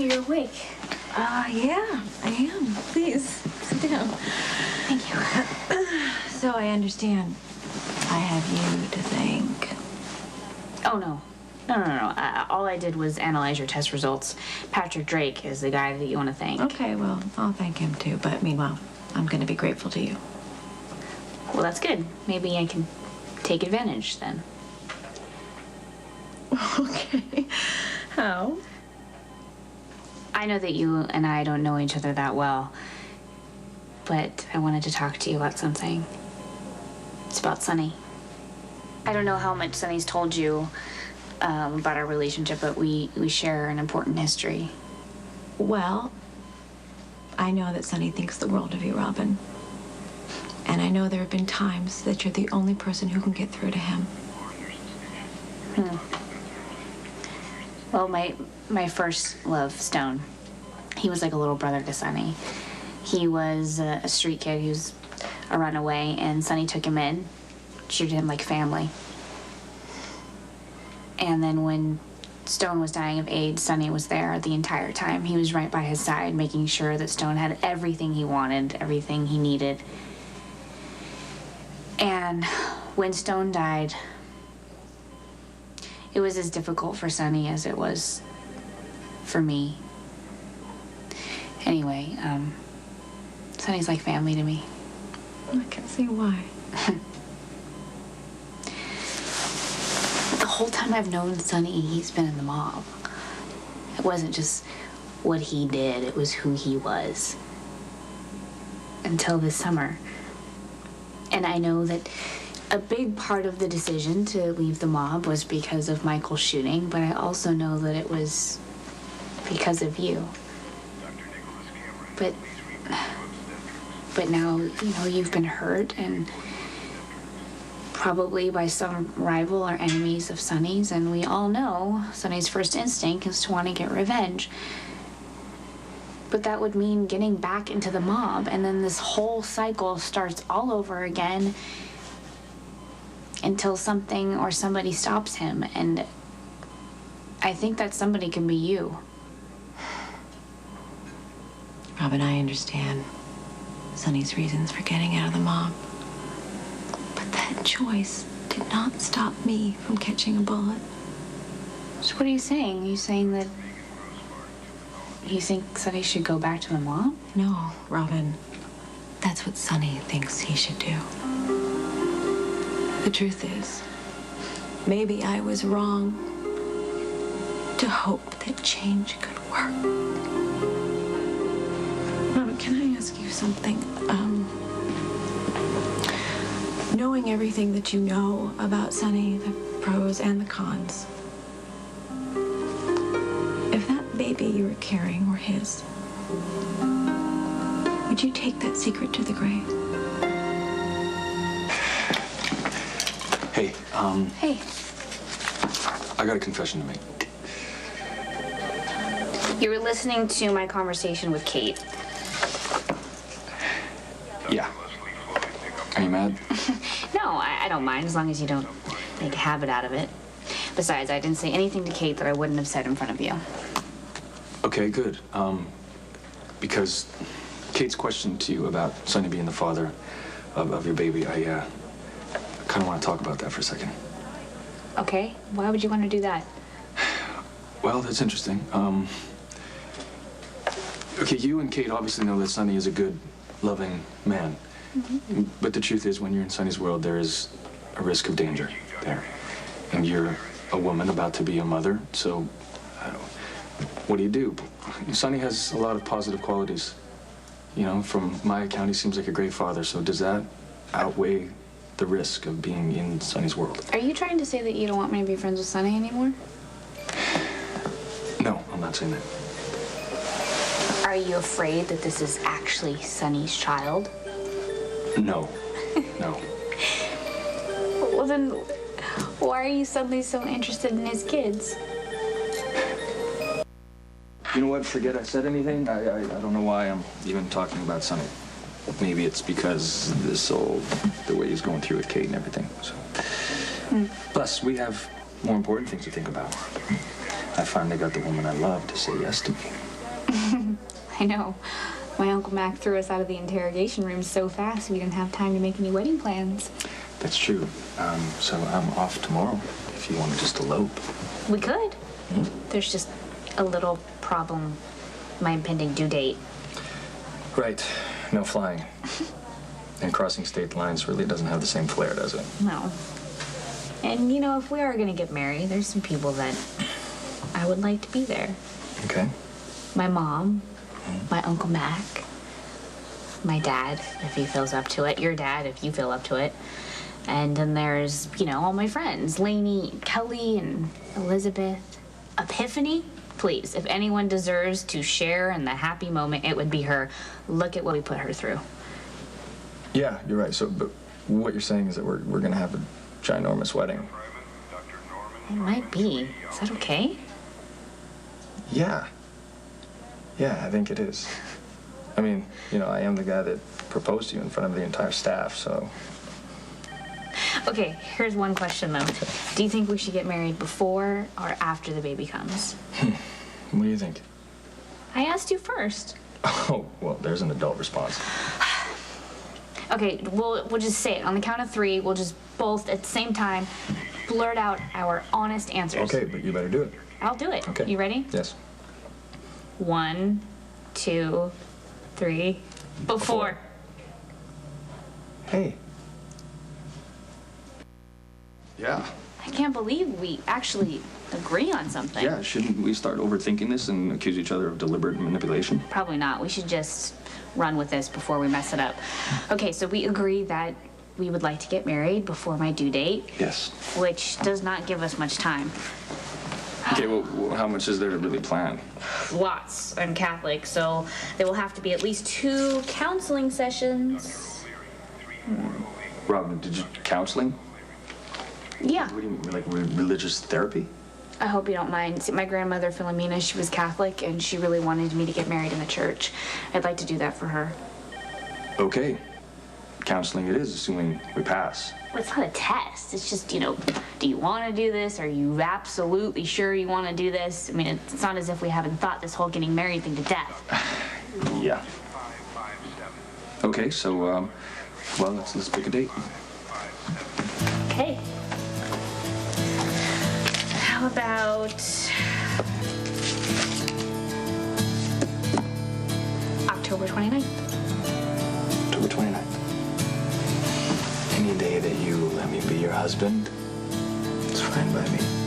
You're awake. Yeah, I am. Please, sit down. Thank you. So I understand I have you to thank. Oh, no. No. All I did was analyze your test results. Patrick Drake is the guy that you want to thank. Okay, well, I'll thank him too, but meanwhile, I'm going to be grateful to you. Well, that's good. Maybe I can take advantage then. Okay. How? I know that you and I don't know each other that well, but I wanted to talk to you about something. It's about Sunny. I don't know how much Sunny's told you about our relationship, but we share an important history. Well, I know that Sunny thinks the world of you, Robin. And I know there have been times that you're the only person who can get through to him. Well, my first love, Stone, he was like a little brother to Sunny. He was a street kid. He was a runaway, and Sunny took him in, treated him like family. And then when Stone was dying of AIDS, Sunny was there the entire time. He was right by his side, making sure that Stone had everything he wanted, everything he needed. And when Stone died, it was as difficult for Sunny as it was for me. Anyway, Sunny's like family to me. I can see why. The whole time I've known Sunny, he's been in the mob. It wasn't just what he did, it was who he was. Until this summer. And I know that a big part of the decision to leave the mob was because of Michael's shooting, but I also know that it was because of you. But now, you've been hurt, and probably by some rival or enemies of Sunny's, and we all know Sunny's first instinct is to want to get revenge. But that would mean getting back into the mob, and then this whole cycle starts all over again until something or somebody stops him, and I think that somebody can be you. Robin, I understand Sunny's reasons for getting out of the mob. But that choice did not stop me from catching a bullet. So what are you saying? Are you saying that you think Sunny should go back to the mob? No, Robin. That's what Sunny thinks he should do. The truth is, maybe I was wrong to hope that change could work. Robin, can I ask you something? Knowing everything that you know about Sunny, the pros and the cons, if that baby you were carrying were his, would you take that secret to the grave? Hey, Hey. I got a confession to make. You were listening to my conversation with Kate. Yeah. Are you mad? No, I don't mind, as long as you don't make a habit out of it. Besides, I didn't say anything to Kate that I wouldn't have said in front of you. Okay, good. Because Kate's question to you about Sunny being the father of your baby, I kind of want to talk about that for a second. Okay, why would you want to do that? Well, that's interesting. Okay, you and Kate obviously know that Sunny is a good, loving man. Mm-hmm. But the truth is, when you're in Sunny's world, there is a risk of danger there. And you're a woman about to be a mother, so what do? Sunny has a lot of positive qualities. From my account, he seems like a great father, so does that outweigh the risk of being in Sunny's world? Are you trying to say that you don't want me to be friends with Sunny anymore? No, I'm not saying that. Are you afraid that this is actually Sunny's child? No. No. Well, then, why are you suddenly so interested in his kids? You know what? Forget I said anything. I don't know why I'm even talking about Sunny. Maybe it's because the way he's going through with Kate and everything. So. Plus, we have more important things to think about. I finally got the woman I love to say yes to me. I know. My Uncle Mac threw us out of the interrogation room so fast we didn't have time to make any wedding plans. That's true. So I'm off tomorrow if you want to just elope. We could. There's just a little problem. My impending due date. Right. No flying. And crossing state lines really doesn't have the same flair, does it? No. And, you know, if we are going to get married, there's some people that I would like to be there. Okay. My mom, my Uncle Mac, my dad, if he feels up to it, your dad, if you feel up to it. And then there's, you know, all my friends, Lainey, Kelly, and Elizabeth. Epiphany? Please, if anyone deserves to share in the happy moment, it would be her. Look at what we put her through. Yeah, you're right. So, but what you're saying is that we're going to have a ginormous wedding. It might be. Is that okay? Yeah. Yeah, I think it is. I mean, you know, I am the guy that proposed to you in front of the entire staff, so... Okay, here's one question, though. Okay. Do you think we should get married before or after the baby comes? What do you think? I asked you first. Oh, well, there's an adult response. Okay, we'll just say it. On the count of 3, we'll just both, at the same time, blurt out our honest answers. Okay, but you better do it. I'll do it. Okay. You ready? Yes. 1, 2, 3. Before. Hey. Yeah. I can't believe we actually agree on something. Yeah, shouldn't we start overthinking this and accuse each other of deliberate manipulation? Probably not. We should just run with this before we mess it up. Okay, so we agree that we would like to get married before my due date. Yes. Which does not give us much time. Okay, well, how much is there to really plan? Lots. I'm Catholic, so there will have to be at least 2 counseling sessions. Robin, did you counseling? Yeah. What do you mean, like religious therapy? I hope you don't mind. See, my grandmother, Philomena, she was Catholic, and she really wanted me to get married in the church. I'd like to do that for her. Okay. Counseling it is, assuming we pass. Well, it's not a test. It's just, you know, do you want to do this? Are you absolutely sure you want to do this? I mean, it's not as if we haven't thought this whole getting married thing to death. Yeah. Okay, so, well, let's pick a date. Okay. How about October 29th? October 29th. Any day that you let me be your husband, it's fine by me.